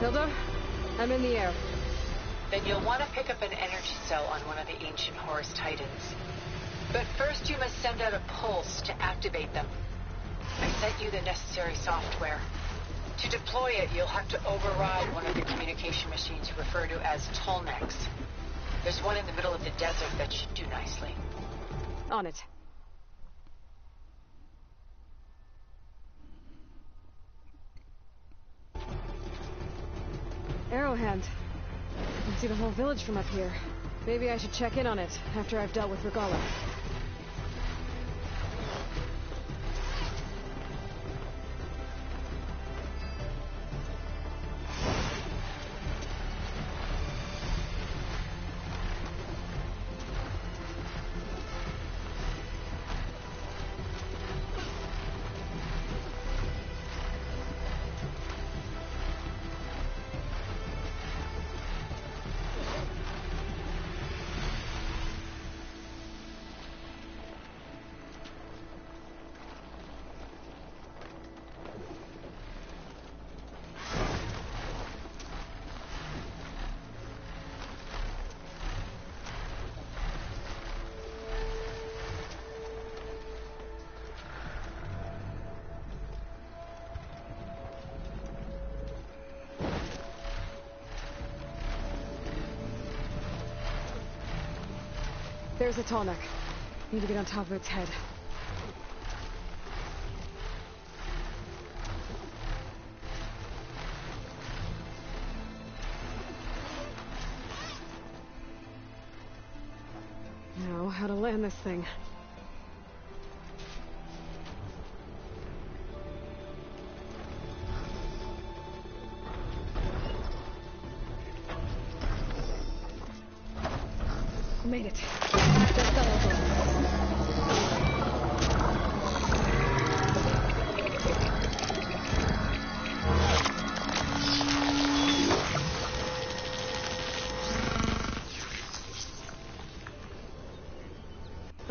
Tilda, I'm in the air. Then you'll want to pick up an energy cell on one of the ancient Horus Titans. But first you must send out a pulse to activate them. I sent you the necessary software. To deploy it, you'll have to override one of the communication machines you refer to as Tolnecs. There's one in the middle of the desert that should do nicely. On it. Arrowhand. I can see the whole village from up here. Maybe I should check in on it after I've dealt with Regalla. There's a Tolnec. Need to get on top of its head. Now, how to land this thing. Made it. Just got over.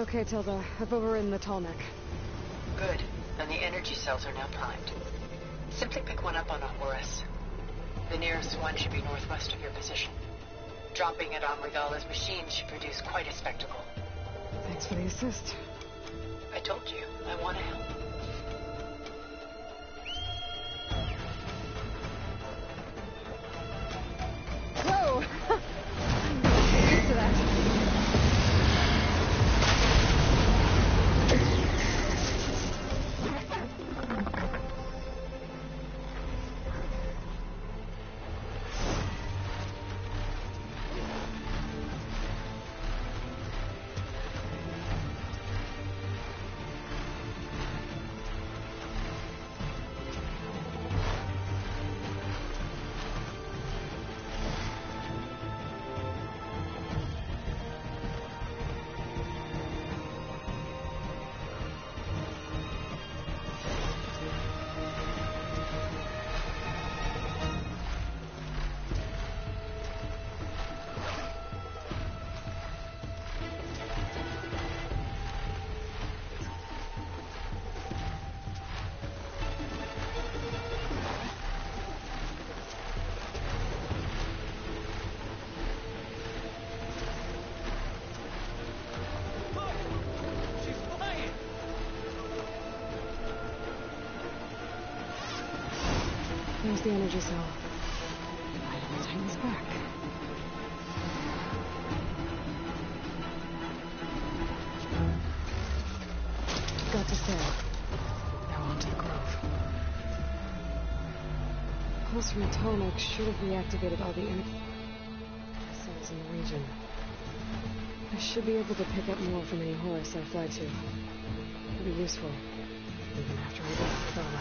Okay, Tilda. I've overridden the Tolnec. Good. And the energy cells are now primed. Simply pick one up on a Horus. The nearest one should be northwest of your position. Dropping it on Regalla's machine should produce quite a spectacle. Thanks for the assist. I told you, I want to help. Whoa! I'm not used to that. There's the energy cell. Finally tighten this back. Got to say, now on to the grove. Pulse from Tolnec should have reactivated all the energy cells in the region. I should be able to pick up more from any Horus I fly to. It'll be useful, even after I get with Regalla.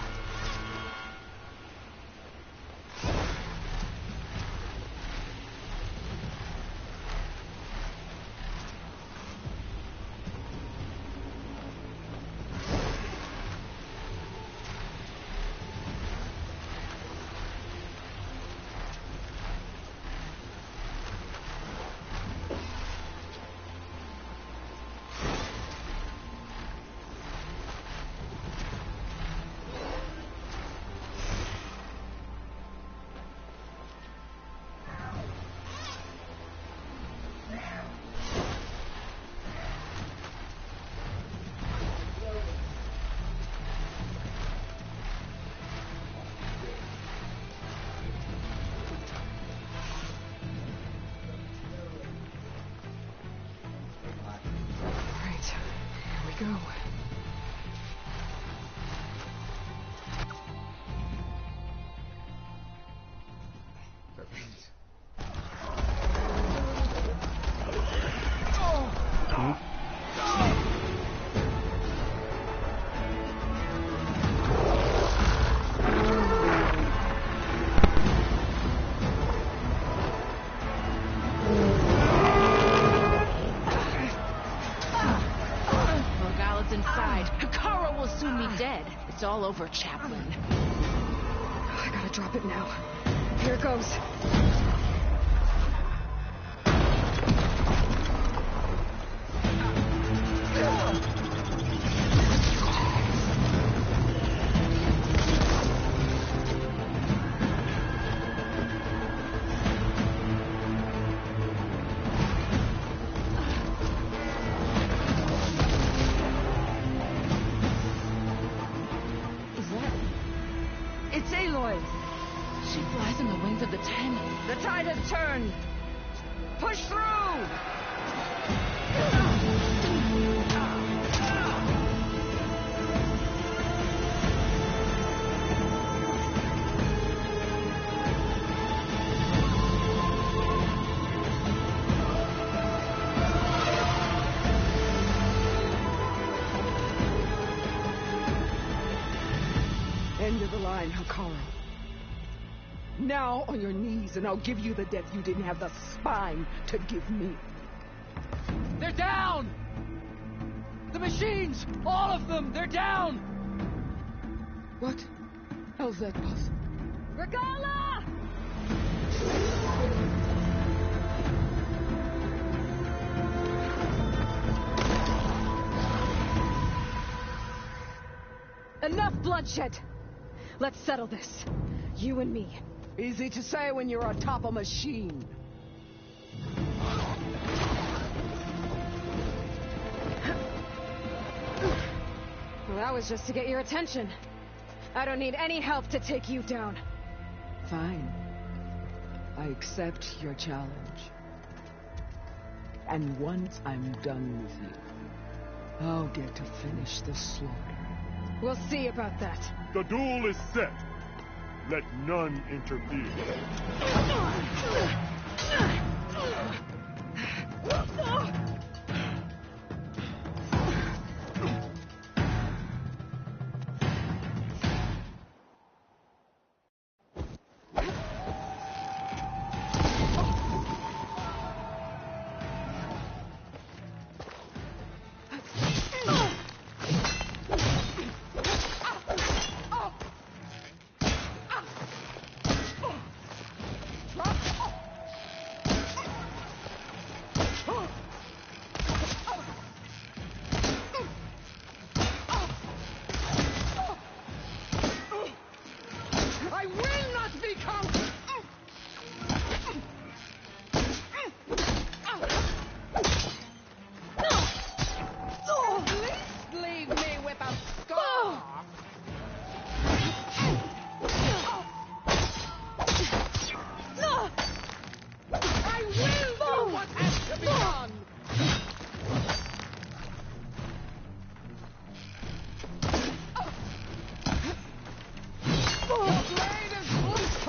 over, Chaplain. I gotta drop it now. Here it goes. It's Aloy! She flies in the wings of the Ten. The tide has turned! Push through! End of the line, Hekarro. Now on your knees, and I'll give you the death you didn't have the spine to give me. They're down! The machines! All of them! They're down! What? How's that possible? Regala! Enough bloodshed! Let's settle this. You and me. Easy to say when you're atop a machine. Well, that was just to get your attention. I don't need any help to take you down. Fine. I accept your challenge. And once I'm done with you, I'll get to finish the slaughter. We'll see about that. The duel is set. Let none interfere. I will not be conquered! At least leave me with a scar! I will do what has to be done! The blade is loose!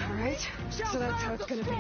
All right, so that's how it's gonna be.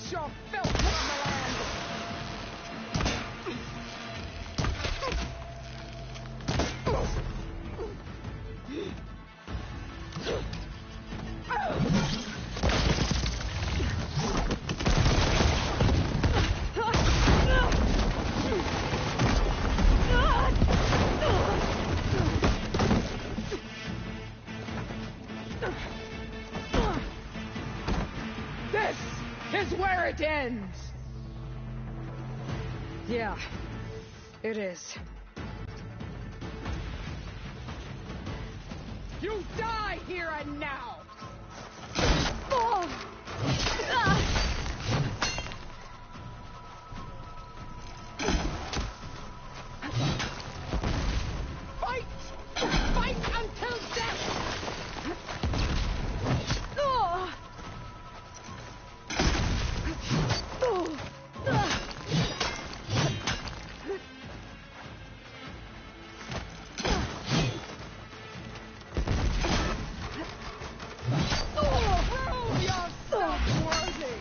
Wash your filth from the land! This is where it ends! Yeah, it is. You die here and now! Fight! Fight until death! Prove yourself worthy!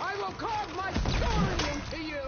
I will carve my story into you!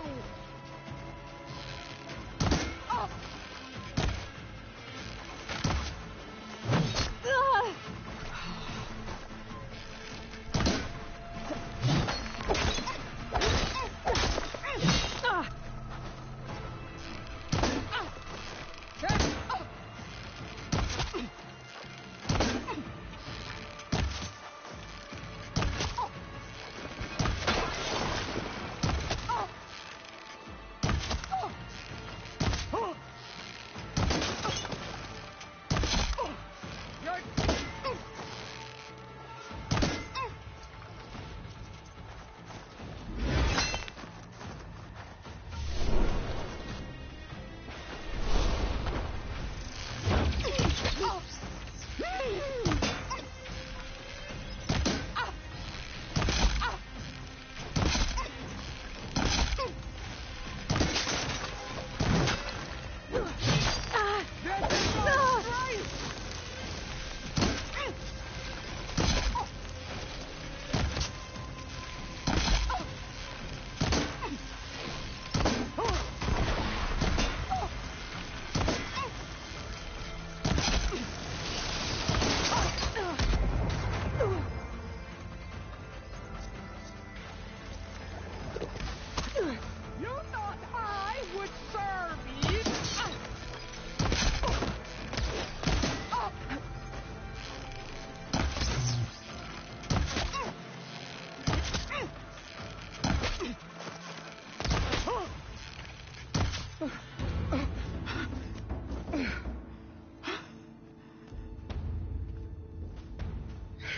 You thought I would serve you?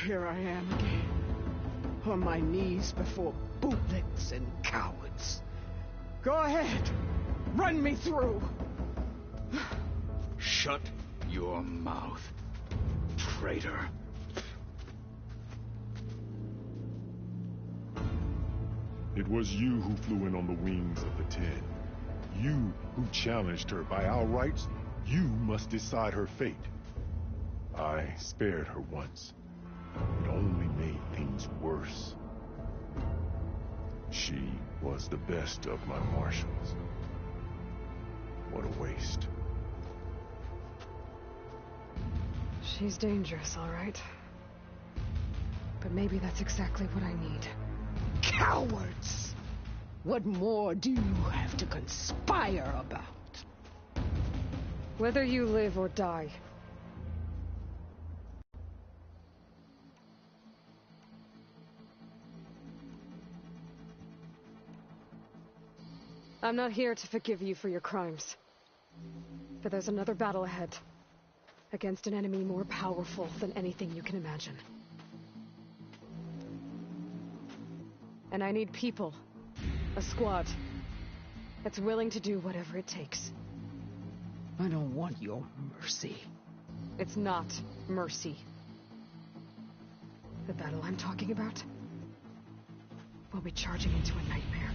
Here I am again, on my knees before bootlets and cowards. Go ahead, run me through. Shut your mouth, traitor. It was you who flew in on the wings of the Ten. You who challenged her by our rights. You must decide her fate. I spared her once. It only made things worse. She was the best of my marshals. What a waste. She's dangerous, all right. But maybe that's exactly what I need. Cowards! What more do you have to conspire about? Whether you live or die. I'm not here to forgive you for your crimes. But there's another battle ahead. Against an enemy more powerful than anything you can imagine. And I need people. A squad. That's willing to do whatever it takes. I don't want your mercy. It's not mercy. The battle I'm talking about? We'll be charging into a nightmare.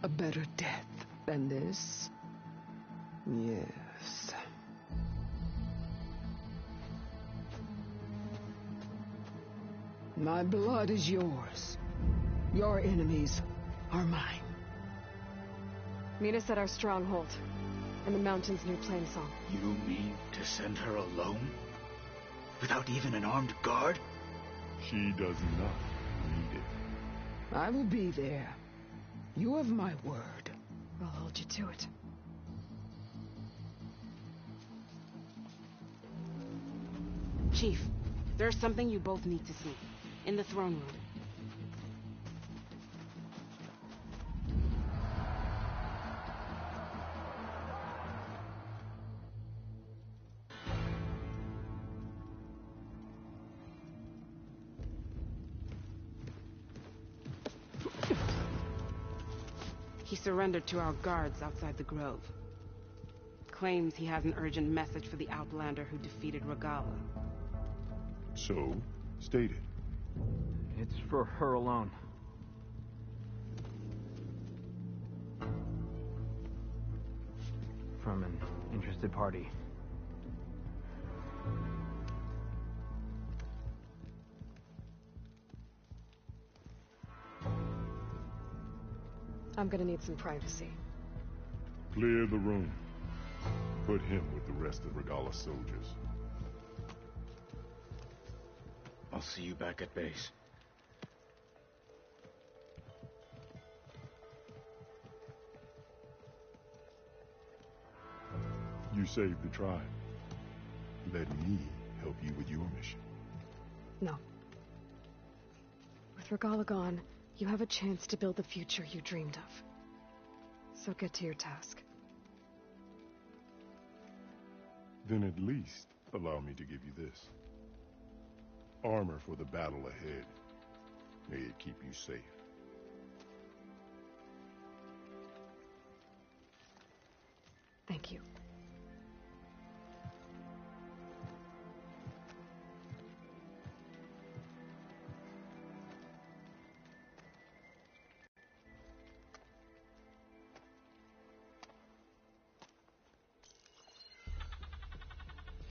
A better death than this? Yes. My blood is yours. Your enemies are mine. Meet us at our stronghold, in the mountains near Plainsong. You mean to send her alone? Without even an armed guard? She does not need it. I will be there. You have my word. I'll hold you to it. Chief, there's something you both need to see. In the throne room. He surrendered to our guards outside the grove. Claims he has an urgent message for the Outlander who defeated Regalla. So, state it. It's for her alone. From an interested party. I'm gonna need some privacy. Clear the room. Put him with the rest of Regalla's soldiers. I'll see you back at base. You saved the tribe. Let me help you with your mission. No. With Regalla gone, you have a chance to build the future you dreamed of. So get to your task. Then at least allow me to give you this. Armor for the battle ahead. May it keep you safe. Thank you.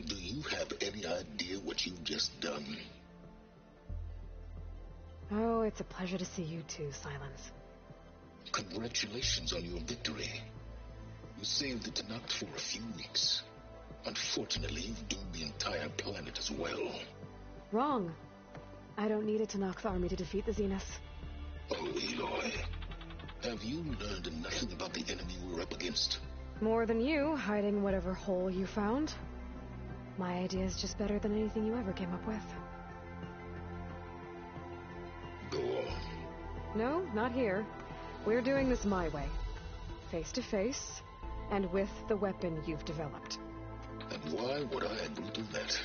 Do you have any idea what you've just done? Oh, it's a pleasure to see you too, Silence. Congratulations on your victory. You saved the Tenakth for a few weeks. Unfortunately, you've doomed the entire planet as well. Wrong. I don't need a Tenakth army to defeat the Zeniths. Oh, Aloy. Have you learned nothing about the enemy we're up against? More than you, hiding whatever hole you found. My idea is just better than anything you ever came up with. Go on. No, not here. We're doing this my way. Face to face, and with the weapon you've developed. And why would I agree to that?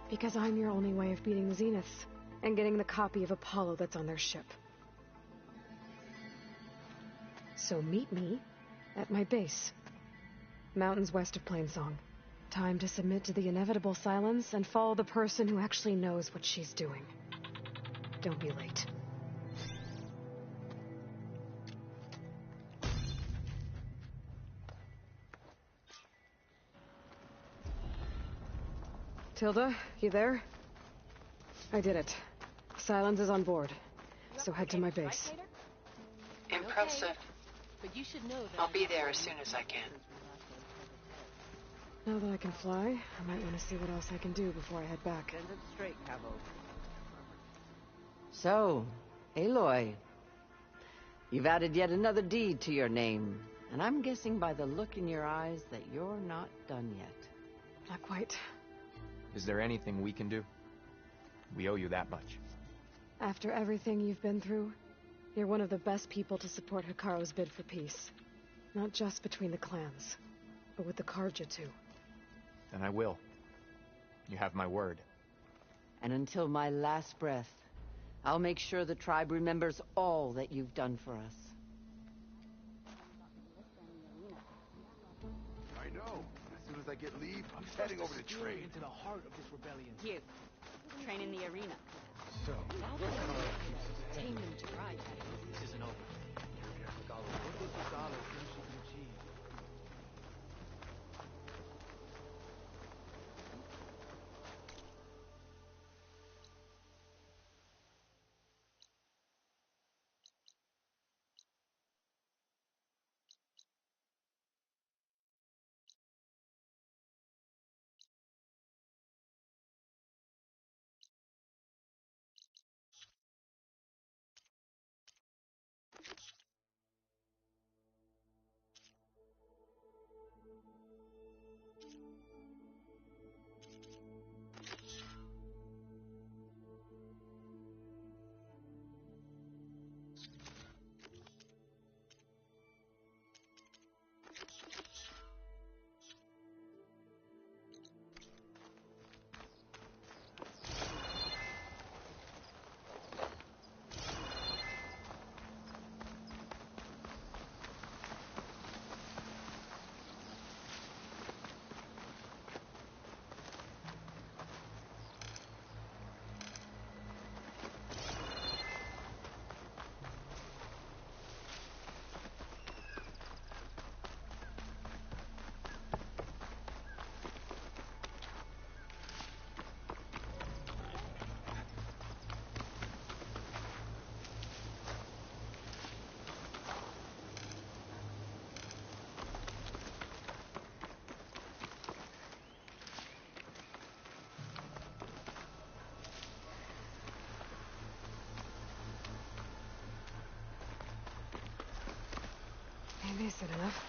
Because I'm your only way of beating the Zeniths, and getting the copy of Apollo that's on their ship. So meet me at my base. Mountains west of Plainsong. Time to submit to the inevitable silence and follow the person who actually knows what she's doing. Don't be late. Tilda, you there? I did it. Silence is on board. So head to my base. Impressive. But you should know that I'll be there as soon as I can. Now that I can fly, I might want to see what else I can do before I head back. Send it straight, Cavo. So, Aloy, you've added yet another deed to your name, and I'm guessing by the look in your eyes that you're not done yet. Not quite. Is there anything we can do? We owe you that much. After everything you've been through, you're one of the best people to support Hekarro's bid for peace. Not just between the clans, but with the Carja too. And I will. You have my word. And until my last breath, I'll make sure the tribe remembers all that you've done for us. I know. As soon as I get leave, I'm heading over to trade. Into the heart of this rebellion. You. train in the arena. So, Now what that kind I of pieces can that tame them to ride that this isn't over. What does the dollar think she can achieve? Maybe it's enough.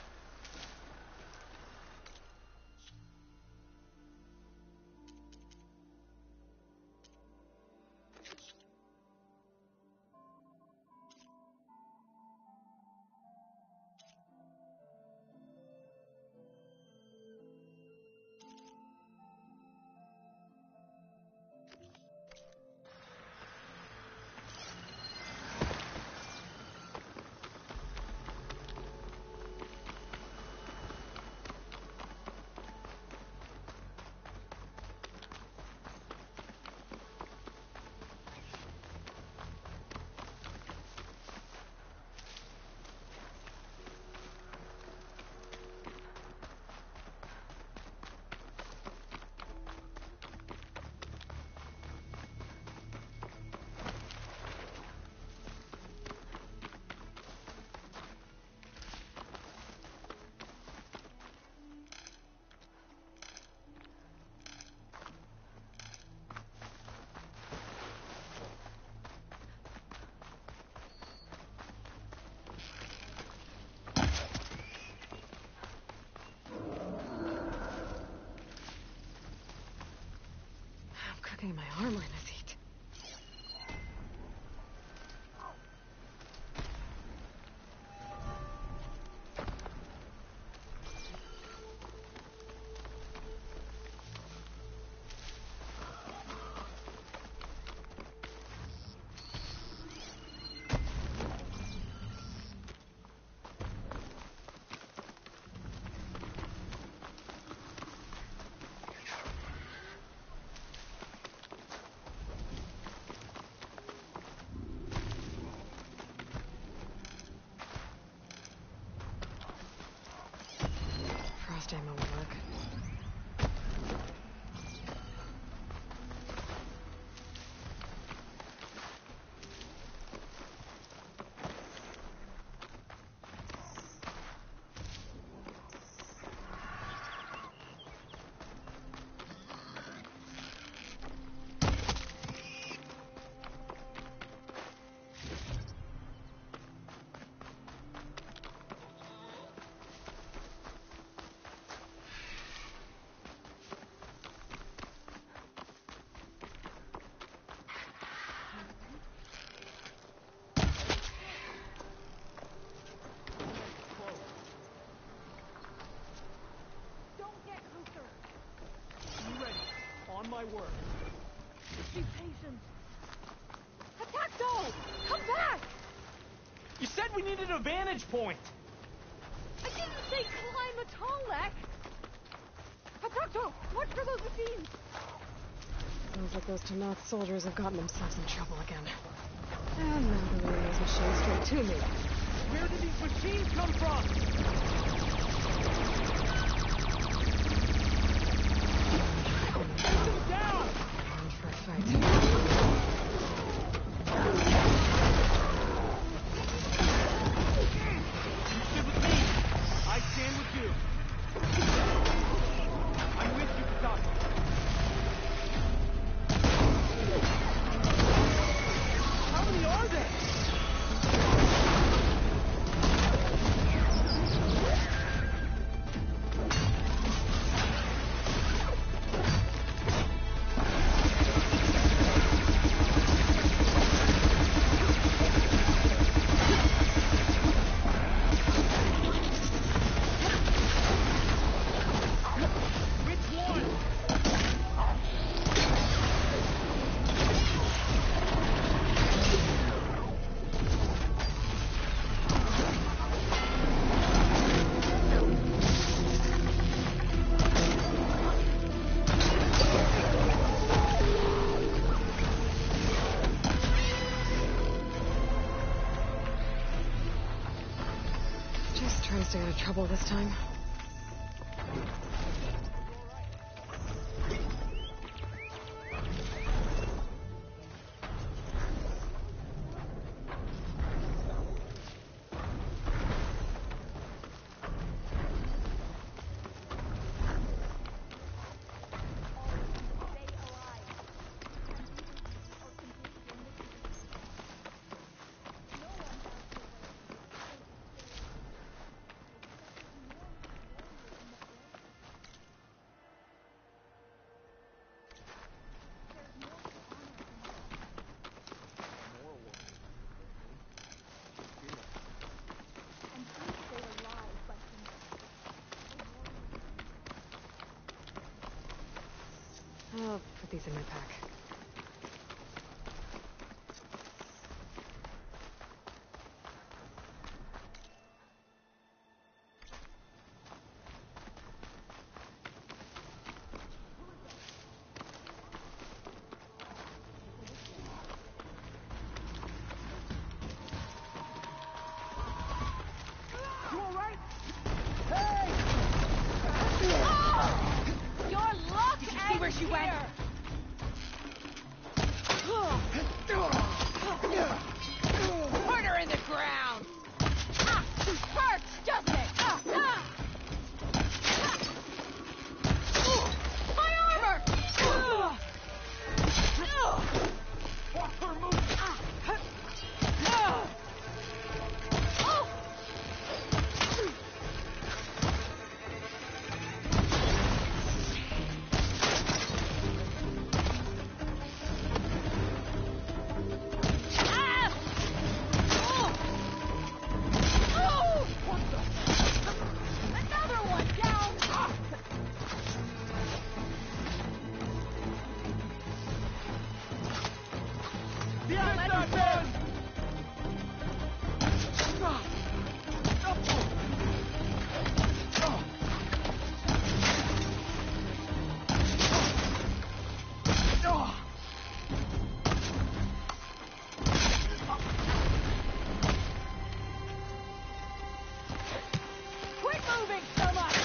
Cooking my armor in this heat. Frost ammo will work. On my word. Be patient. Hatacto! Come back! You said we needed a vantage point! I didn't say climb a Tallneck! Hatacto! Watch for those machines! Sounds like those Tanath soldiers have gotten themselves in trouble again. And now they're leading those machines straight to me. Where did these machines come from? Put them down! Armed for a fight. Stick with me. I stand with you. I'm with you, Kataki. How many are there? Trying to stay out of trouble this time. I'll put these in my pack. You all right? Your luck! Did you see where she went? Put her in the ground! Hurts, doesn't it? My armor! Watch her move! Another one down! Behind that man! Quit moving so much!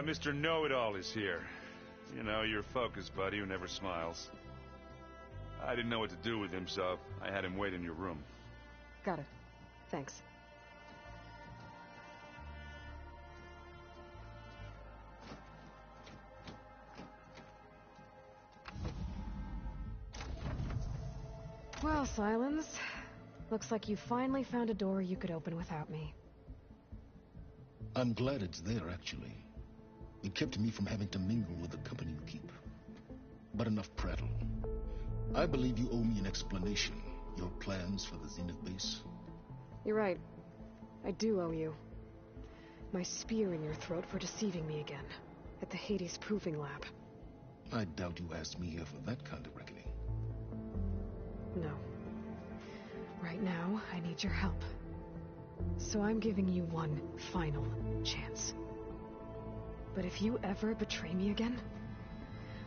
Mr. Know-It-All is here. You know, your focus buddy who never smiles. I didn't know what to do with him, so I had him wait in your room. Got it. Thanks. Well, Silence. Looks like you finally found a door you could open without me. I'm glad it's there, actually. It kept me from having to mingle with the company you keep. But enough prattle. I believe you owe me an explanation. Your plans for the Zenith base? You're right. I do owe you. My spear in your throat for deceiving me again. At the Hades Proving Lab. I doubt you asked me here for that kind of reckoning. No. Right now, I need your help. So I'm giving you one final chance. But if you ever betray me again,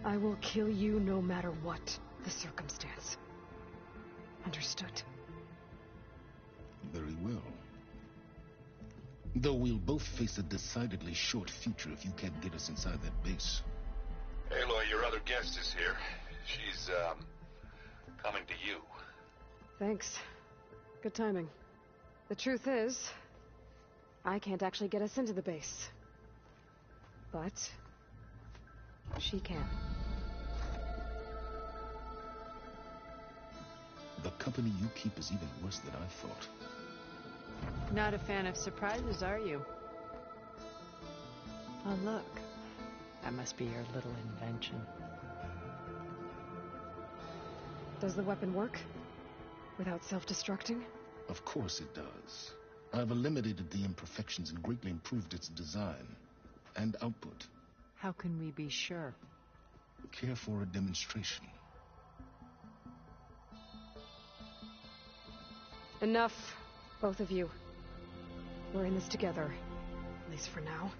I will kill you no matter what the circumstance. Understood? Very well. Though we'll both face a decidedly short future if you can't get us inside that base. Aloy, your other guest is here. She's, coming to you. Thanks. Good timing. The truth is, I can't actually get us into the base. But she can. The company you keep is even worse than I thought. Not a fan of surprises, are you? Oh, look. That must be your little invention. Does the weapon work? Without self-destructing? Of course it does. I've eliminated the imperfections and greatly improved its design and output. How can we be sure? Care for a demonstration? Enough, both of you. We're in this together, at least for now.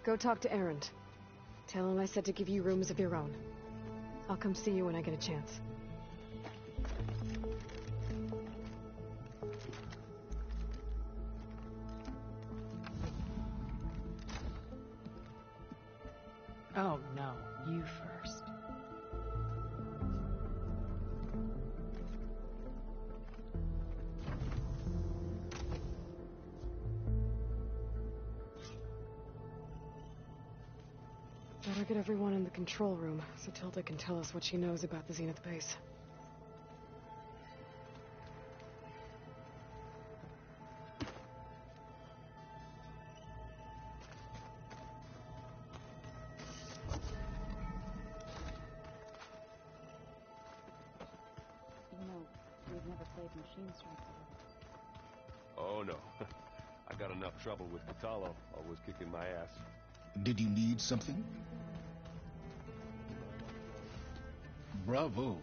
Go talk to Erend. Tell him I said to give you rooms of your own. I'll come see you when I get a chance. Oh, no. You first. Better get everyone in the control room so Tilda can tell us what she knows about the Zenith base. We've never played Machine Strike before. Oh, no. I got enough trouble with Kotallo, always kicking my ass. Did you need something? Bravo.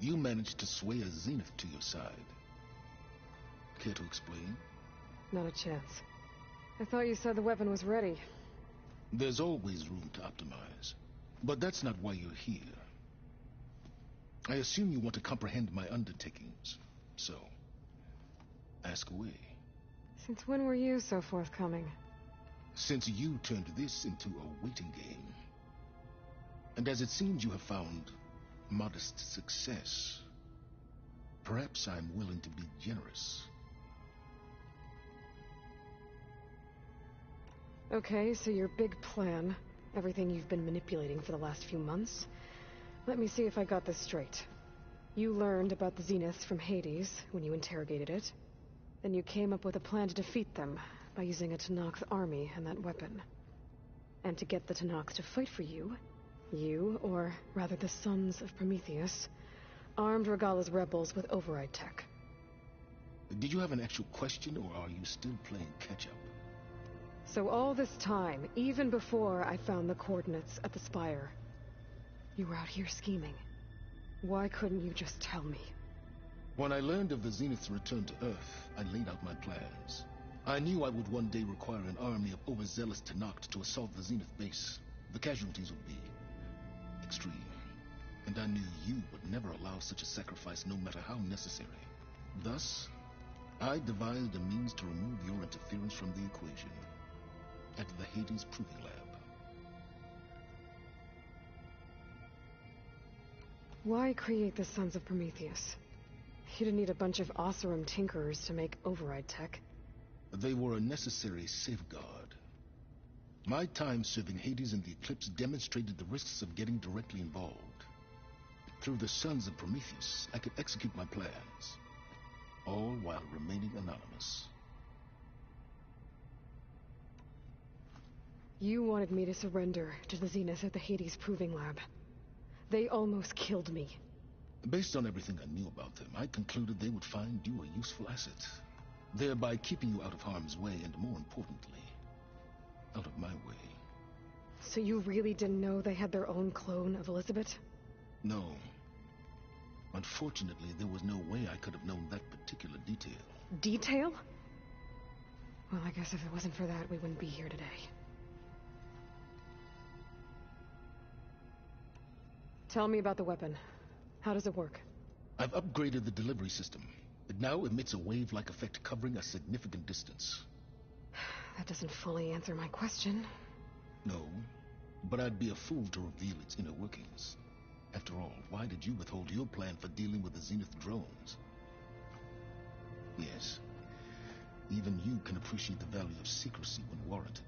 You managed to sway a Zenith to your side. Care to explain? Not a chance. I thought you said the weapon was ready. There's always room to optimize. But that's not why you're here. I assume you want to comprehend my undertakings. So, ask away. Since when were you so forthcoming? Since you turned this into a waiting game. And as it seems you have found modest success, perhaps I'm willing to be generous. Okay, so your big plan, everything you've been manipulating for the last few months. Let me see if I got this straight. You learned about the Zeniths from Hades when you interrogated it. Then you came up with a plan to defeat them by using a Tenakth army and that weapon. And to get the Tenakth to fight for you, or rather the Sons of Prometheus, armed Regalla's rebels with override tech. Did you have an actual question, or are you still playing catch-up? So all this time, even before I found the coordinates at the Spire, you were out here scheming. Why couldn't you just tell me? When I learned of the Zenith's return to Earth, I laid out my plans. I knew I would one day require an army of overzealous Tenakth to assault the Zenith base. The casualties would be extreme. And I knew you would never allow such a sacrifice, no matter how necessary. Thus, I devised a means to remove your interference from the equation. at the Hades Proving Lab. Why create the Sons of Prometheus? You didn't need a bunch of Oseram tinkerers to make override tech. They were a necessary safeguard. My time serving Hades in the Eclipse demonstrated the risks of getting directly involved. Through the Sons of Prometheus, I could execute my plans, all while remaining anonymous. You wanted me to surrender to the Zenith at the Hades Proving Lab. They almost killed me. Based on everything I knew about them, I concluded they would find you a useful asset, thereby keeping you out of harm's way and, more importantly, out of my way. So you really didn't know they had their own clone of Elizabeth? No. Unfortunately, there was no way I could have known that particular detail. Detail? Well, I guess if it wasn't for that, we wouldn't be here today. Tell me about the weapon. How does it work? I've upgraded the delivery system. It now emits a wave-like effect covering a significant distance. That doesn't fully answer my question. No, but I'd be a fool to reveal its inner workings. After all, why did you withhold your plan for dealing with the Zenith drones? Yes, even you can appreciate the value of secrecy when warranted.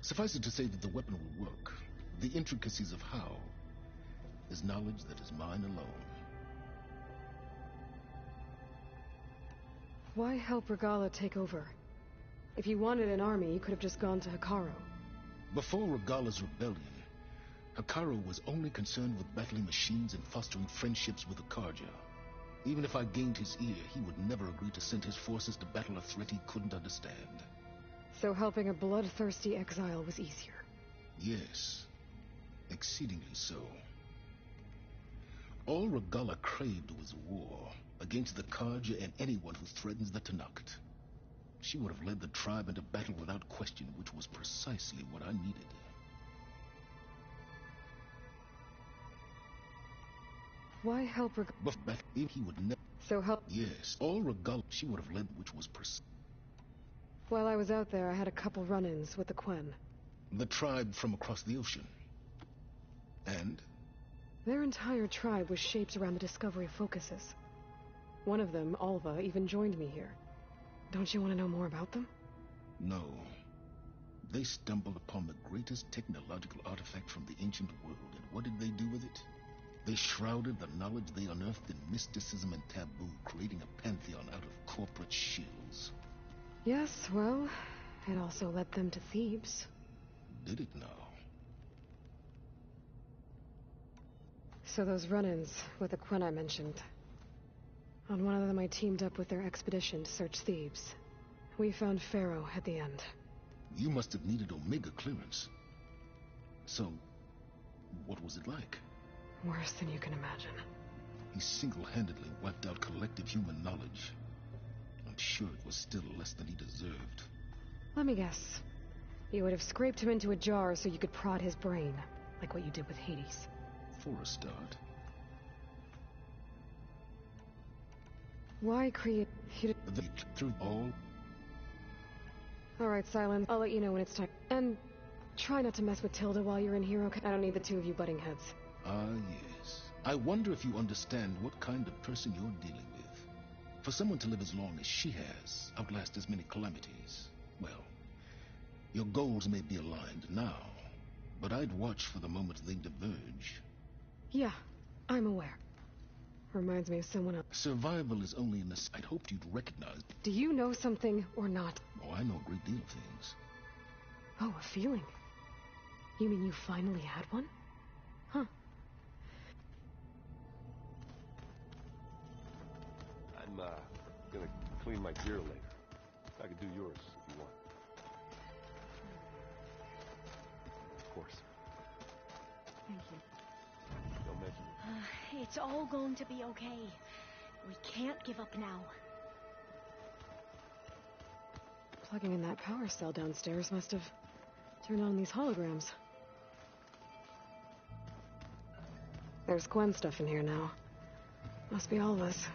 Suffice it to say that the weapon will work. The intricacies of how is knowledge that is mine alone. Why help Regalla take over? If you wanted an army, you could have just gone to Hekarro. Before Regalla's rebellion, Hekarro was only concerned with battling machines and fostering friendships with Akarja. Even if I gained his ear, he would never agree to send his forces to battle a threat he couldn't understand. So helping a bloodthirsty exile was easier? Yes, exceedingly so. All Regalla craved was war against the Karja and anyone who threatens the Tenakth. She would have led the tribe into battle without question, which was precisely what I needed. Why help Regalla? But he would never. So help. Yes, all Regalla she would have led, which was While I was out there, I had a couple run-ins with the Quen. The tribe from across the ocean. And? Their entire tribe was shaped around the discovery of focuses. One of them, Alva, even joined me here. Don't you want to know more about them? No. They stumbled upon the greatest technological artifact from the ancient world, and what did they do with it? They shrouded the knowledge they unearthed in mysticism and taboo, creating a pantheon out of corporate shills. Yes, well, it also led them to Thebes. Did it now? So those run-ins with the Quen I mentioned. On one of them I teamed up with their expedition to search Thebes. We found Pharaoh at the end. You must have needed Omega clearance. So, what was it like? Worse than you can imagine. He single-handedly wiped out collective human knowledge. I'm sure it was still less than he deserved. Let me guess. You would have scraped him into a jar so you could prod his brain, like what you did with Hades. For a start. Why create... Through all... Alright, Silence. I'll let you know when it's time. And try not to mess with Tilda while you're in here, okay? I don't need the two of you butting heads. Ah, yes. I wonder if you understand what kind of person you're dealing with. For someone to live as long as she has, outlast as many calamities, well, your goals may be aligned now, but I'd watch for the moment they diverge. Yeah, I'm aware. Reminds me of someone else. Survival is only in I'd hoped you'd recognize. Do you know something or not? Oh, I know a great deal of things. Oh, a feeling. You mean you finally had one? Huh. I'm, gonna clean my gear later. I could do yours if you want. Of course. Thank you. Don't mention it. It's all going to be okay. We can't give up now. Plugging in that power cell downstairs must have turned on these holograms. There's Quen stuff in here now. Must be all of us.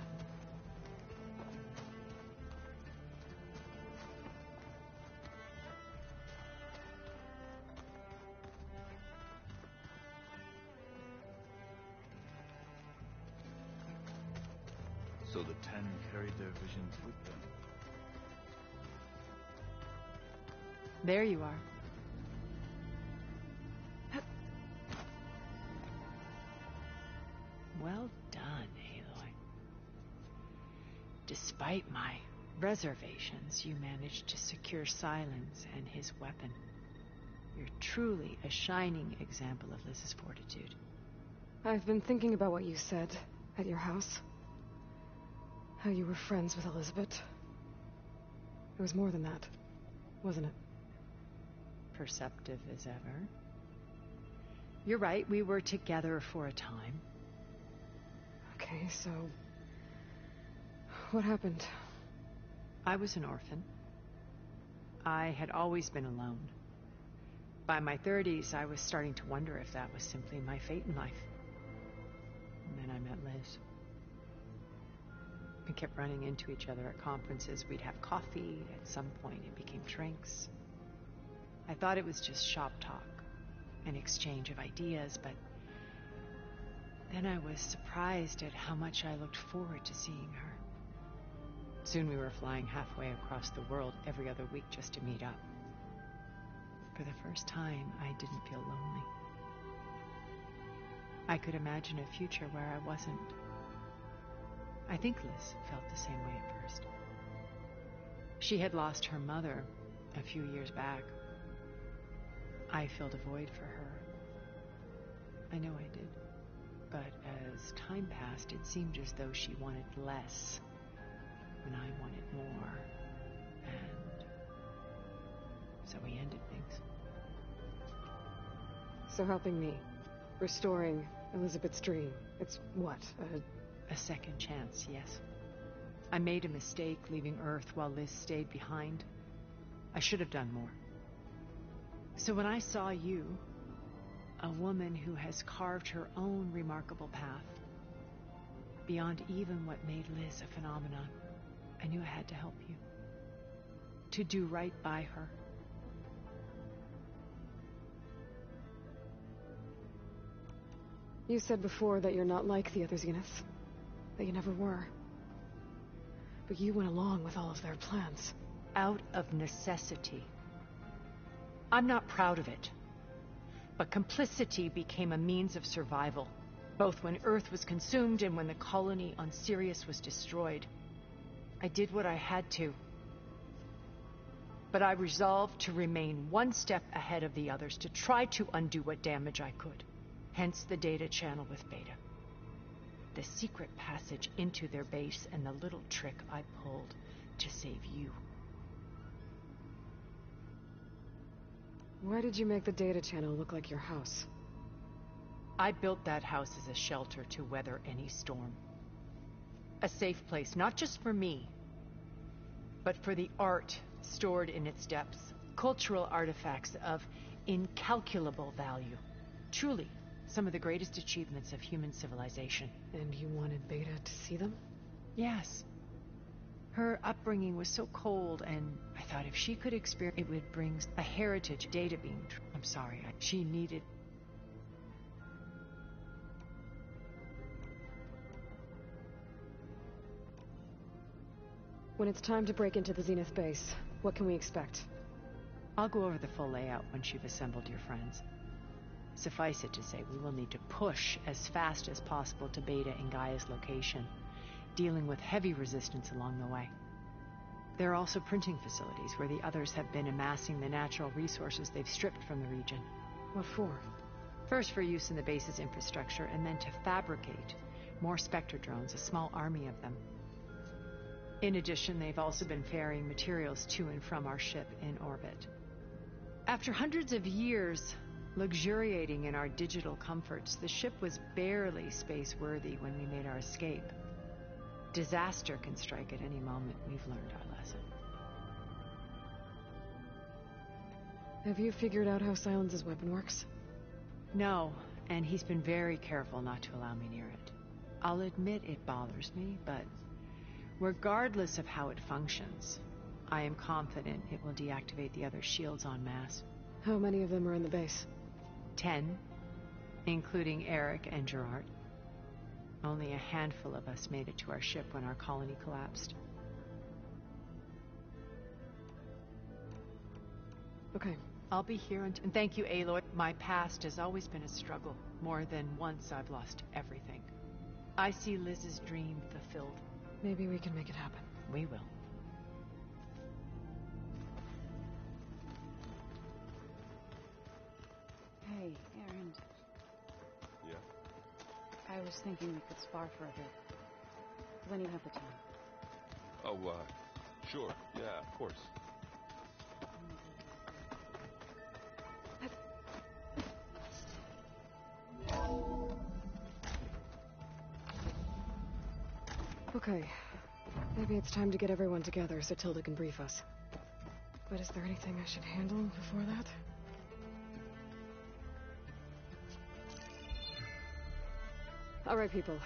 So the Ten carried their visions with them. There you are. Well done, Aloy. Despite my reservations, you managed to secure Silence and his weapon. You're truly a shining example of Liz's fortitude. I've been thinking about what you said at your house. How you were friends with Elizabeth. It was more than that, wasn't it? Perceptive as ever. You're right, we were together for a time. Okay, so... what happened? I was an orphan. I had always been alone. By my 30s, I was starting to wonder if that was simply my fate in life. And then I met Liz. We kept running into each other at conferences. We'd have coffee. At some point, it became drinks. I thought it was just shop talk, an exchange of ideas, but then I was surprised at how much I looked forward to seeing her. Soon we were flying halfway across the world every other week just to meet up. For the first time, I didn't feel lonely. I could imagine a future where I wasn't. I think Liz felt the same way at first. She had lost her mother a few years back. I filled a void for her. I know I did. But as time passed, it seemed as though she wanted less when I wanted more. And so we ended things. So helping me, restoring Elizabeth's dream, it's what, a second chance, yes. I made a mistake leaving Earth while Liz stayed behind. I should have done more. So when I saw you, a woman who has carved her own remarkable path, beyond even what made Liz a phenomenon, I knew I had to help you. To do right by her. You said before that you're not like the other Zeniths. That you never were. But you went along with all of their plans. Out of necessity. I'm not proud of it. But complicity became a means of survival, both when Earth was consumed and when the colony on Sirius was destroyed. I did what I had to. But I resolved to remain one step ahead of the others, to try to undo what damage I could. Hence the data channel with Beta. The secret passage into their base and the little trick I pulled to save you. Why did you make the data channel look like your house? I built that house as a shelter to weather any storm. A safe place, not just for me, but for the art stored in its depths, cultural artifacts of incalculable value. Truly, some of the greatest achievements of human civilization. And you wanted Beta to see them? Yes. Her upbringing was so cold, and I thought if she could experience it would bring a heritage data being I'm sorry, she needed. When it's time to break into the Zenith base, what can we expect? I'll go over the full layout once you've assembled your friends. Suffice it to say, we will need to push as fast as possible to Beta and Gaia's location, dealing with heavy resistance along the way. There are also printing facilities where the others have been amassing the natural resources they've stripped from the region. What for? First for use in the base's infrastructure, and then to fabricate more Spectre drones, a small army of them. In addition, they've also been ferrying materials to and from our ship in orbit. After hundreds of years luxuriating in our digital comforts, the ship was barely space-worthy when we made our escape. Disaster can strike at any moment. We've learned our lesson. Have you figured out how Silence's weapon works? No, and he's been very careful not to allow me near it. I'll admit it bothers me, but regardless of how it functions, I am confident it will deactivate the other shields en masse. How many of them are in the base? 10, including Eric and Gerard. Only a handful of us made it to our ship when our colony collapsed. Okay. I'll be here and thank you, Aloy. My past has always been a struggle. More than once I've lost everything. I see Liz's dream fulfilled. Maybe we can make it happen. We will. Hey, Erend. Yeah? I was thinking we could spar for a bit. When you have the time. Oh, sure. Yeah, of course. Okay. Maybe it's time to get everyone together so Tilda can brief us. But is there anything I should handle before that? All right, people.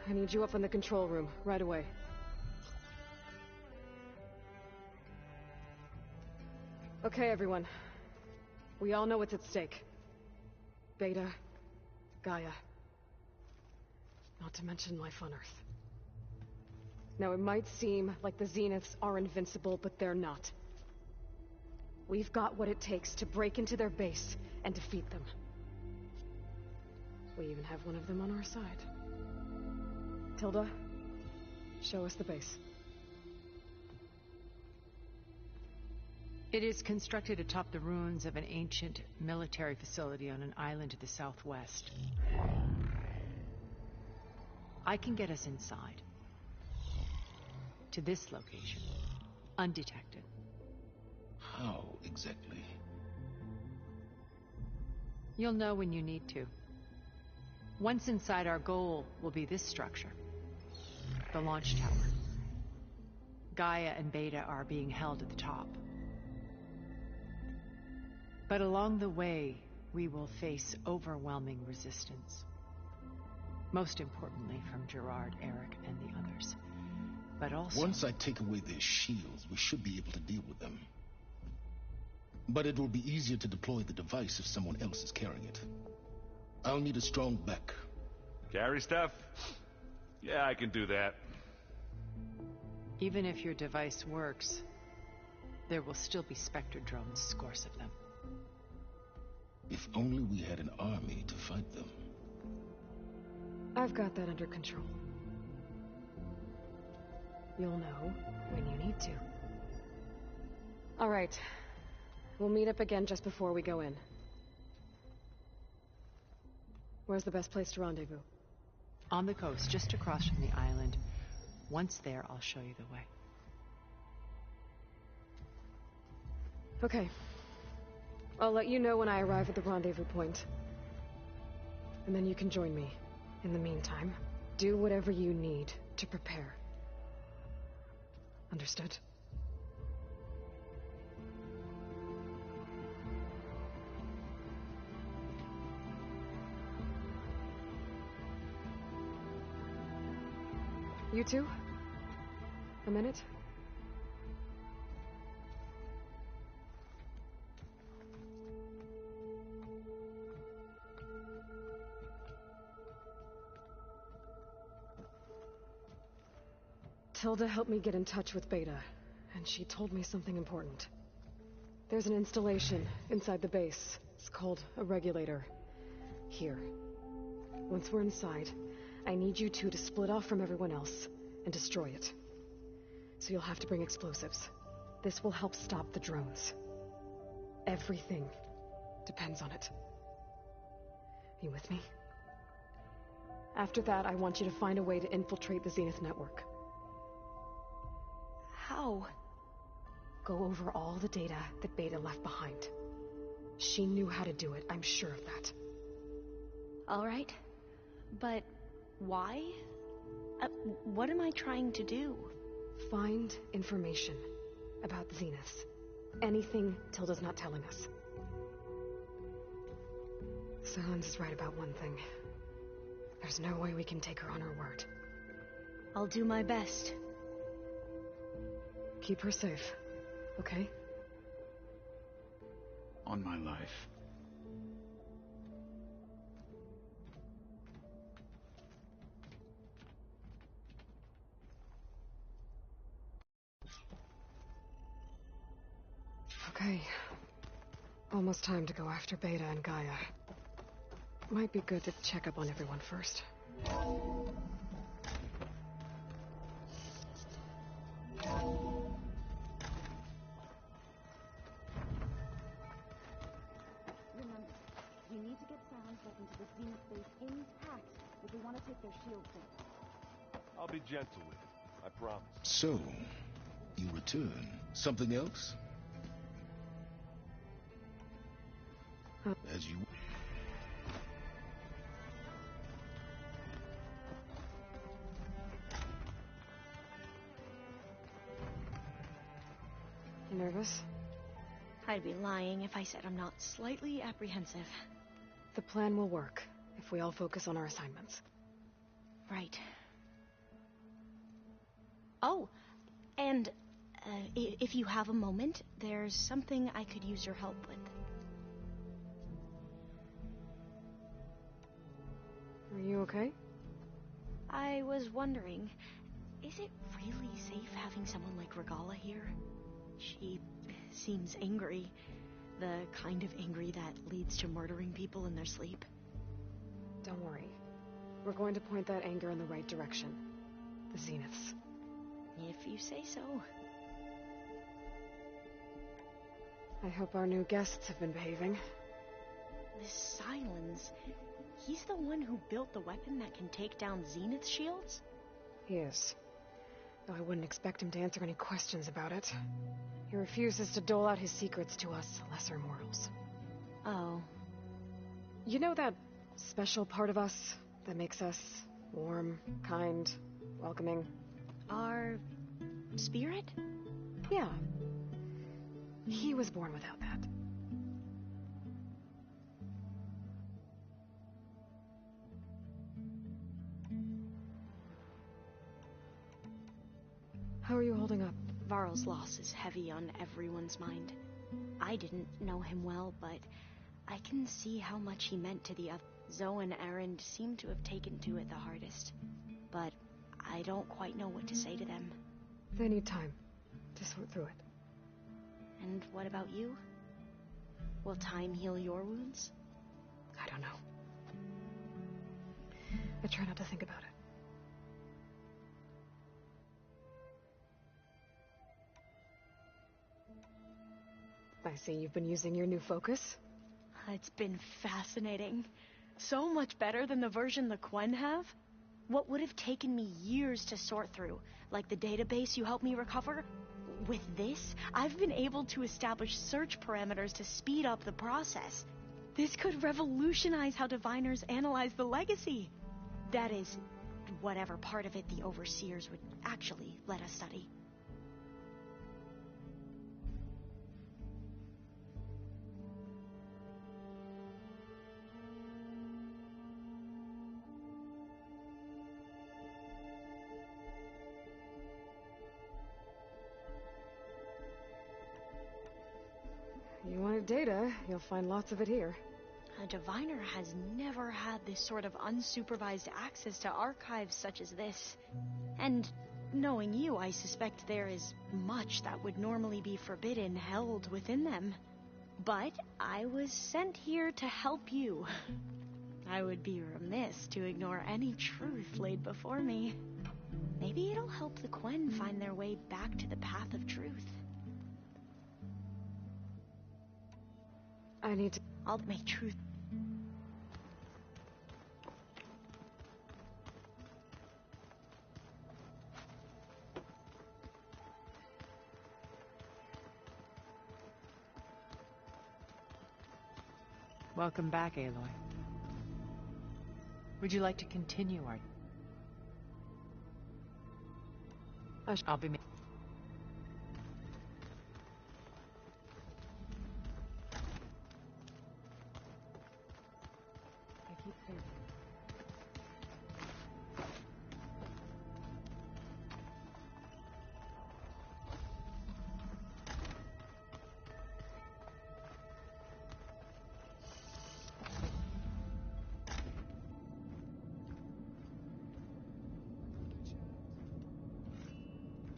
I need you up in the control room, right away. Okay, everyone. We all know what's at stake. Beta, Gaia. Not to mention life on Earth. Now, it might seem like the Zeniths are invincible, but they're not. We've got what it takes to break into their base and defeat them. We even have one of them on our side. Tilda, show us the base. It is constructed atop the ruins of an ancient military facility on an island to the southwest. I can get us inside. To this location. Undetected. How exactly? You'll know when you need to. Once inside, our goal will be this structure. The launch tower. Gaia and Beta are being held at the top. But along the way, we will face overwhelming resistance. Most importantly from Gerard, Eric, and the others. But also... Once I take away their shields, we should be able to deal with them. But it will be easier to deploy the device if someone else is carrying it. I'll need a strong back. Carry stuff? Yeah, I can do that. Even if your device works, there will still be Spectre drones, scores of them. If only we had an army to fight them. I've got that under control. You'll know when you need to. All right. We'll meet up again just before we go in. Where's the best place to rendezvous? On the coast, just across from the island. Once there, I'll show you the way. Okay. I'll let you know when I arrive at the rendezvous point. And then you can join me. In the meantime, do whatever you need to prepare. Understood? You two? A minute? Tilda helped me get in touch with Beta, and she told me something important. There's an installation inside the base. It's called a regulator. Here. Once we're inside, I need you two to split off from everyone else and destroy it. So you'll have to bring explosives. This will help stop the drones. Everything depends on it. You with me? After that, I want you to find a way to infiltrate the Zenith network. How? Go over all the data that Beta left behind. She knew how to do it, I'm sure of that. All right. But why? What am I trying to do? Find information about the Zeniths. Anything Tilda's not telling us. Sylens is right about one thing. There's no way we can take her on her word. I'll do my best. Keep her safe, okay? On my life. Okay. Almost time to go after Beta and Gaia. Might be good to check up on everyone first. Remember, we need to get sounds back into the Zenith base intact if we want to take their shields in. I'll be gentle with it, I promise. So, you return. Something else? As you... You nervous? I'd be lying if I said I'm not slightly apprehensive. The plan will work if we all focus on our assignments. Right. Oh, and if you have a moment, there's something I could use your help with. Are you okay? I was wondering, is it really safe having someone like Regala here? She seems angry. The kind of angry that leads to murdering people in their sleep. Don't worry. We're going to point that anger in the right direction. The Zeniths. If you say so. I hope our new guests have been behaving. This Sylens, he's the one who built the weapon that can take down Zenith shields? He is. Though I wouldn't expect him to answer any questions about it. He refuses to dole out his secrets to us lesser mortals. Oh. You know that special part of us that makes us warm, kind, welcoming? Our spirit? Yeah. He was born without that. How are you holding up? Varl's loss is heavy on everyone's mind. I didn't know him well, but I can see how much he meant to the other. Zoe and Erend seem to have taken to it the hardest, but I don't quite know what to say to them. They need time to sort through it. And what about you? Will time heal your wounds? I don't know. I try not to think about it. I see you've been using your new focus. It's been fascinating. So much better than the version the Quen have. What would have taken me years to sort through, like the database you helped me recover, with this, I've been able to establish search parameters to speed up the process. This could revolutionize how diviners analyze the legacy. That is, whatever part of it the overseers would actually let us study. You wanted data, you'll find lots of it here. A diviner has never had this sort of unsupervised access to archives such as this. And knowing you, I suspect there is much that would normally be forbidden held within them. But I was sent here to help you. I would be remiss to ignore any truth laid before me. Maybe it'll help the Quen find their way back to the path of truth. I need to... I'll make truth... Welcome back, Aloy. Would you like to continue our... I'll be...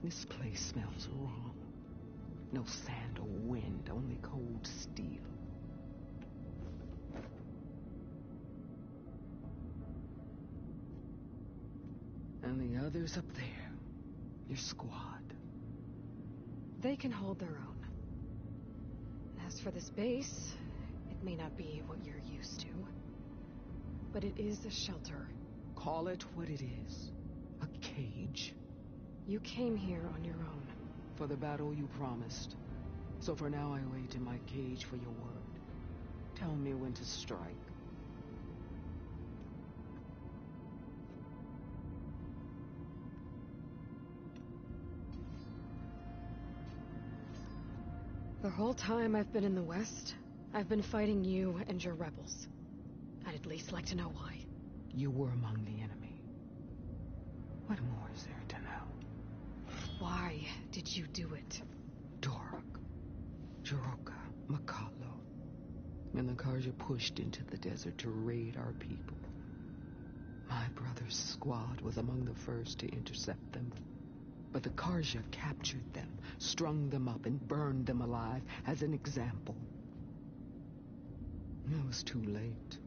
This place smells wrong. No sand or wind, only cold steel. And the others up there, your squad. They can hold their own. As for this base, it may not be what you're used to, but it is a shelter. Call it what it is. A cage. You came here on your own. For the battle you promised. So for now I wait in my cage for your word. Tell me when to strike. The whole time I've been in the West, I've been fighting you and your rebels. I'd at least like to know why. You were among the enemy. What more is there to know? Why did you do it? Dorok, Jiroka, Makalo, and the Karja pushed into the desert to raid our people. My brother's squad was among the first to intercept them. But the Karja captured them, strung them up, and burned them alive as an example. It was too late.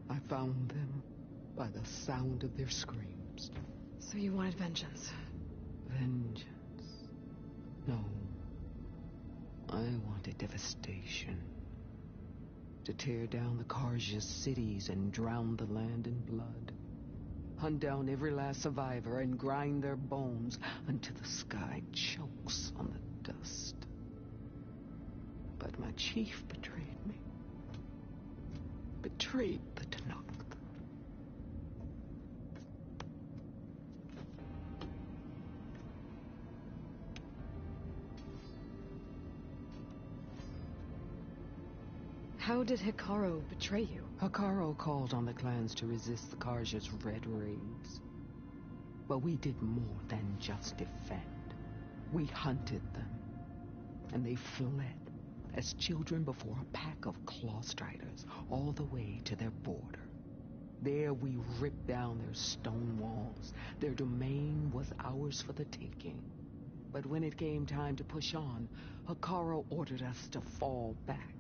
I found them by the sound of their screams. So you wanted vengeance? Vengeance? No. I wanted devastation. To tear down the Karja's cities and drown the land in blood. Hunt down every last survivor and grind their bones until the sky chokes on the dust. But my chief betrayed me. Betrayed the Tenakth. How did Hikaru betray you? Hikaru called on the clans to resist the Karja's red raids. But we did more than just defend. We hunted them. And they fled as children before a pack of claw striders all the way to their border. There we ripped down their stone walls. Their domain was ours for the taking. But when it came time to push on, Hikaru ordered us to fall back.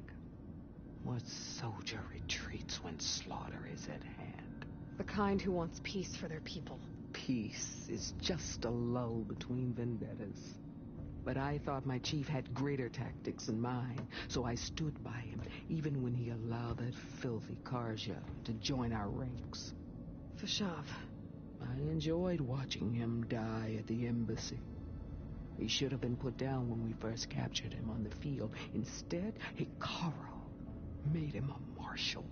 What soldier retreats when slaughter is at hand? The kind who wants peace for their people. Peace is just a lull between vendettas. But I thought my chief had greater tactics than mine, so I stood by him, even when he allowed that filthy Karja to join our ranks. Fashav. I enjoyed watching him die at the embassy. He should have been put down when we first captured him on the field. Instead, Hikaru made him a marshal.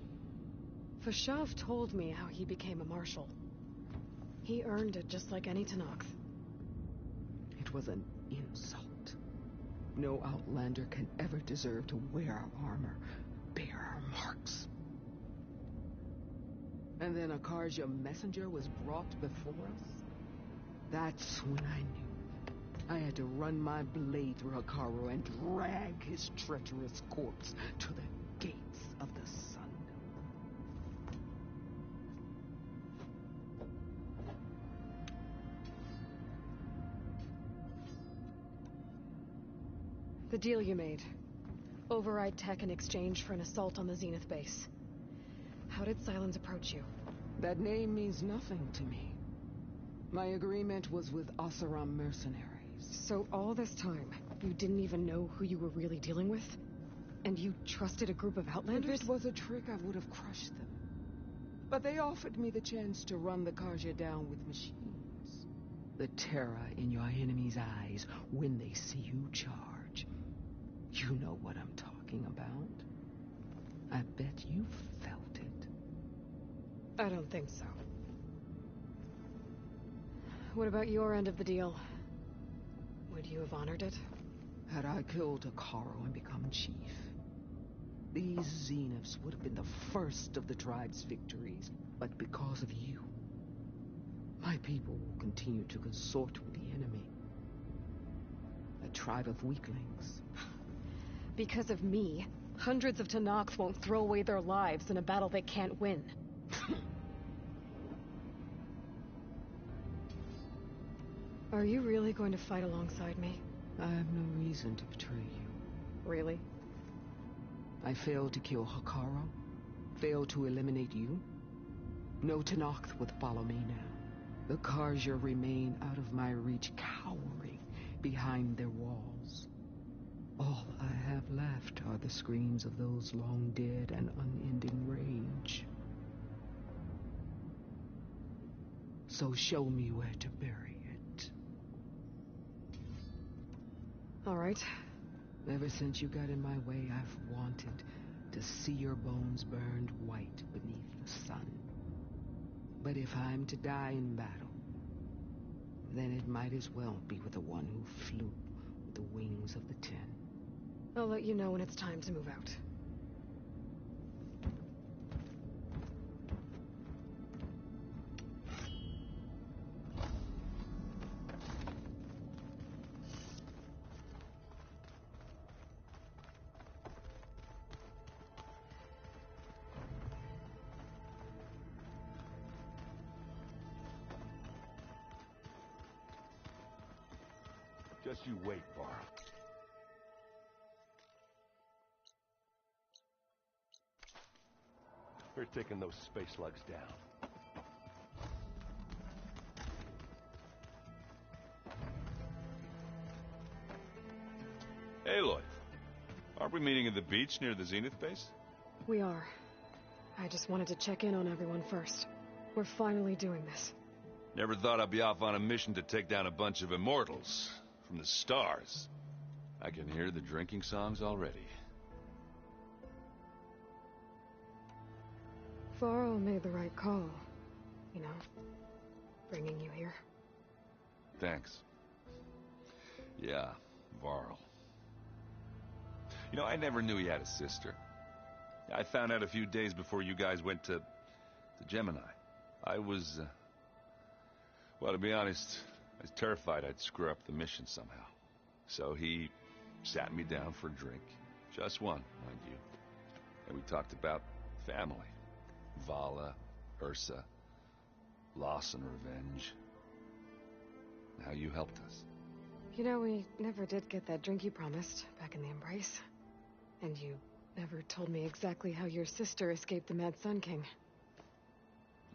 Fashav told me how he became a marshal. He earned it just like any Tenakth. It was an insult. No Outlander can ever deserve to wear our armor, bear our marks. And then a Karja messenger was brought before us. That's when I knew. I had to run my blade through Hikaru and drag his treacherous corpse to the gates of the sun. The deal you made. Override tech in exchange for an assault on the Zenith base. How did Sylens approach you? That name means nothing to me. My agreement was with Oseram mercenaries. So all this time, you didn't even know who you were really dealing with? And you trusted a group of Outlanders? If it was a trick, I would have crushed them. But they offered me the chance to run the Karja down with machines. The terror in your enemy's eyes when they see you charge. You know what I'm talking about. I bet you felt it. I don't think so. What about your end of the deal? Would you have honored it? Had I killed Hikaru and become chief, these Zeniths would have been the first of the tribe's victories. But because of you, my people will continue to consort with the enemy. A tribe of weaklings. Because of me, hundreds of Tenakth won't throw away their lives in a battle they can't win. Are you really going to fight alongside me? I have no reason to betray you. Really? I failed to kill Hekarro, failed to eliminate you. No Tenakth would follow me now. The Carja remain out of my reach, cowering behind their walls. All I have left are the screams of those long dead and unending rage. So show me where to bury it. All right. Ever since you got in my way, I've wanted to see your bones burned white beneath the sun. But if I'm to die in battle, then it might as well be with the one who flew with the wings of the Ten. I'll let you know when it's time to move out. Just you wait, Varl. We're taking those space slugs down. Aloy, aren't we meeting at the beach near the Zenith base? We are. I just wanted to check in on everyone first. We're finally doing this. Never thought I'd be off on a mission to take down a bunch of immortals from the stars. I can hear the drinking songs already. Varl made the right call. You know, bringing you here. Thanks. Yeah, Varl. You know, I never knew he had a sister. I found out a few days before you guys went to Gemini. I was, well, to be honest, I was terrified I'd screw up the mission somehow. So he sat me down for a drink. Just one, mind you. And we talked about family. Vala, Ursa, loss and revenge. And how you helped us. You know, we never did get that drink you promised back in the Embrace. And you never told me exactly how your sister escaped the Mad Sun King.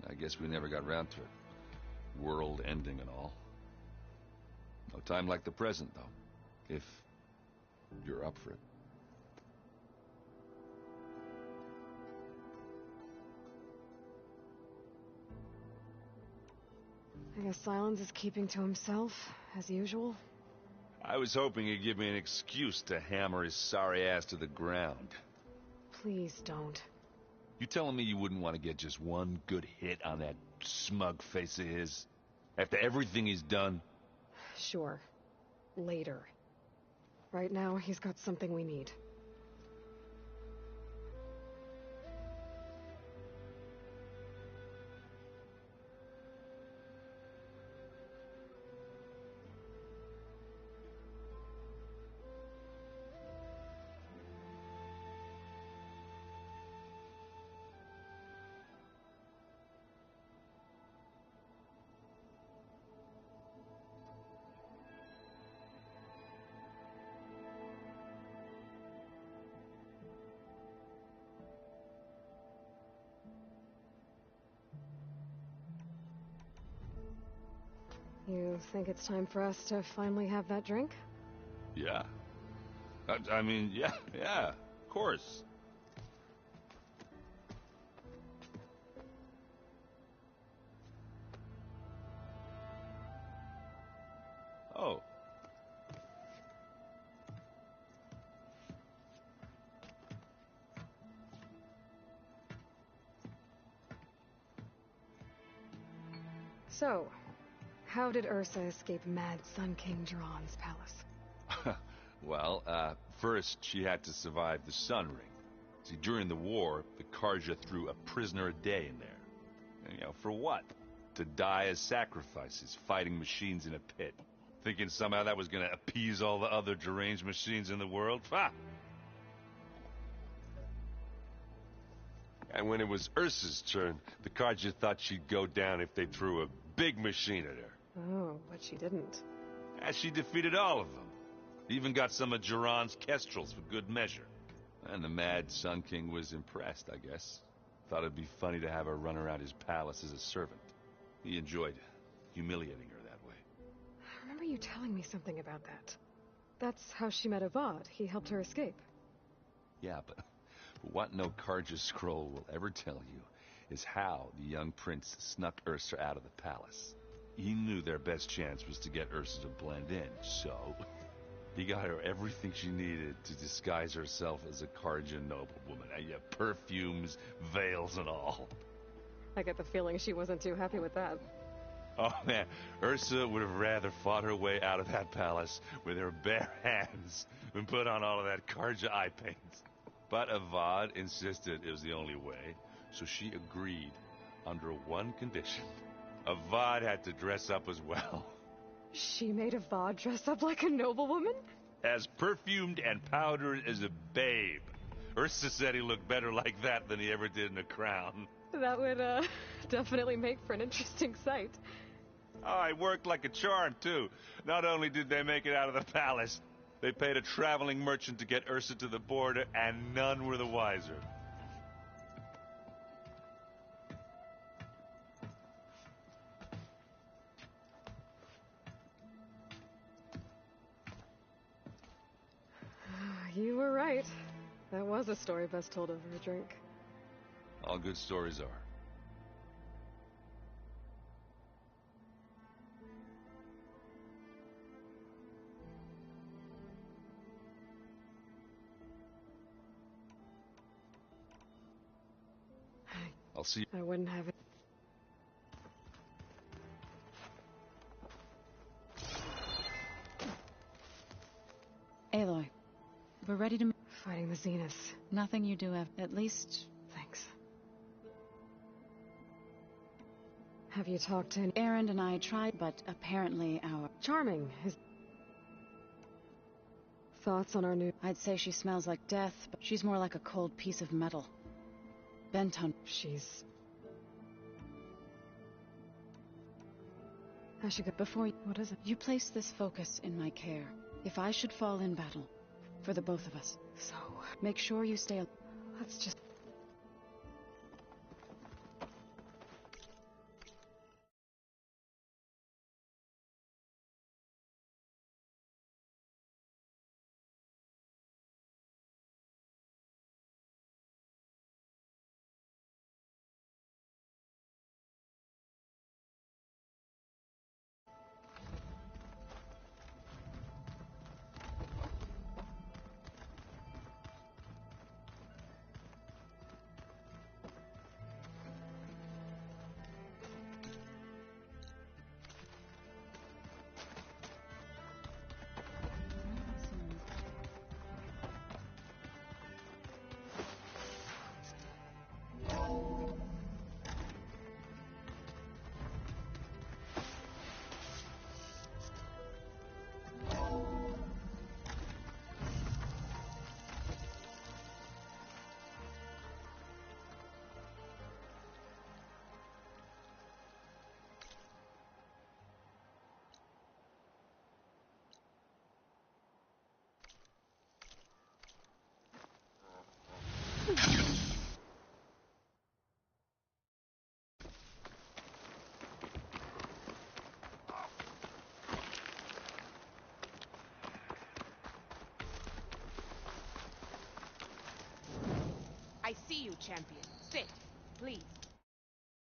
I guess we never got around to it. World ending and all. No time like the present, though. If you're up for it. I guess Sylens is keeping to himself, as usual. I was hoping he'd give me an excuse to hammer his sorry ass to the ground. Please don't. You telling me you wouldn't want to get just one good hit on that smug face of his? After everything he's done? Sure. Later. Right now, he's got something we need. You think it's time for us to finally have that drink? Yeah. I mean, yeah, of course. Oh. So, how did Ursa escape Mad Sun King Jiran's palace? Well, first she had to survive the Sun Ring. See, during the war, the Carja threw a prisoner a day in there. And, you know, for what? To die as sacrifices, fighting machines in a pit. Thinking somehow that was gonna appease all the other deranged machines in the world? Ha! And when it was Ursa's turn, the Carja thought she'd go down if they threw a big machine at her. Oh, but she didn't. And she defeated all of them. Even got some of Jiran's kestrels for good measure. And the mad Sun King was impressed, I guess. Thought it'd be funny to have her run around his palace as a servant. He enjoyed humiliating her that way. I remember you telling me something about that. That's how she met Avad. He helped her escape. Yeah, but what no Carja scroll will ever tell you is how the young prince snuck Ursa out of the palace. He knew their best chance was to get Ursa to blend in, so he got her everything she needed to disguise herself as a Carja noblewoman. Yeah, perfumes, veils, and all. I get the feeling she wasn't too happy with that. Oh man, Ursa would have rather fought her way out of that palace with her bare hands than put on all of that Carja eye paint. But Avad insisted it was the only way, so she agreed under one condition. Avad had to dress up as well. She made Avad dress up like a noblewoman? As perfumed and powdered as a babe. Ursa said he looked better like that than he ever did in a crown. That would, definitely make for an interesting sight. Oh, it worked like a charm, too. Not only did they make it out of the palace, they paid a traveling merchant to get Ursa to the border, and none were the wiser. You were right. That was a story best told over a drink. All good stories are. I'll see you. I wouldn't have it. Aloy, we're ready to... Fighting the Zeniths. Nothing you do, at least... Thanks. Have you talked to... Erend and I tried, but apparently our... Charming. His... Thoughts on our new... I'd say she smells like death, but she's more like a cold piece of metal. Bent on... She's... I should go... Before you... What is it? You place this focus in my care. If I should fall in battle, for the both of us. So... Make sure you stay... Let's just... I see you, champion. Sit, please.